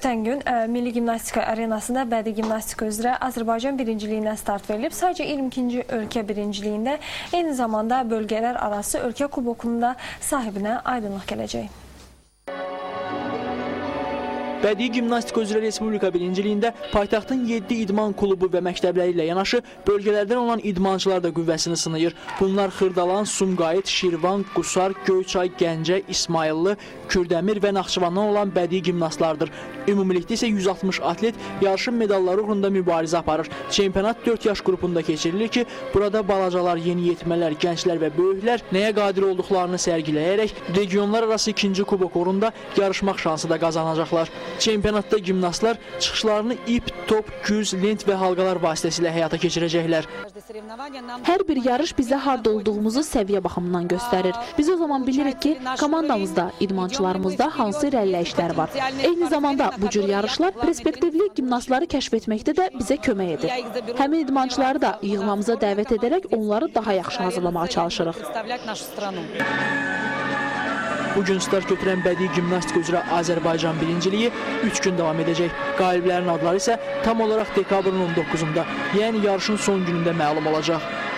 ötən gün Milli Gimnastika Arenasında bədii gimnastika üzrə Azərbaycan birinciliyinə start verilib. Sadəcə 22-ci ölkə birinciliyində, eyni zamanda bölgələr arası ölkə kubokunda sahibinə aydınlıq gələcək. Bədii gimnastika üzrə Respublika birinciliyində paytaxtın 7 idman klubu və məktəbləri ilə yanaşı bölgələrdən olan idmançılar da qüvvəsini sınayır. Bunlar Xırdalan, Sumqayıt, Şirvan, Qusar, Göyçay, Gəncə, İsmayıllı, Kürdəmir və Naxçıvandan olan bədii gimnastlardır. Ümumilikdə isə 160 atlet yarışın medalları uğrunda mübarizə aparır. Çempionat 4 yaş qrupunda keçirilir ki, burada balacalar, yeniyetmələr, gənclər və böyüklər nəyə qadir olduqlarını sərgiləyərək regionlar arası ikinci kubok uğrunda yarışmaq şansı da qazanacaqlar. Çempionatda gimnastlar çıxışlarını ip, top, güz, lent və halqalar vasitəsilə həyata keçirəcəklər. Hər bir yarış bizə harda olduğumuzu səviyyə baxımından göstərir. Biz o zaman bilirik ki, komandamızda, idmançılarımızda hansı irəliləyişlər var. Eyni zamanda bu cür yarışlar perspektivli gimnastları kəşf etməkdə də bizə kömək edir. Həmin idmançıları da yığmamıza dəvət edərək onları daha yaxşı hazırlamağa çalışırıq. Bugün start götürən bədii gimnastika üzrə Azərbaycan birinciliyi 3 gün davam edəcək. Qaliblərin adları isə tam olaraq dekabrın 19-unda, yəni yarışın son günündə məlum olacaq.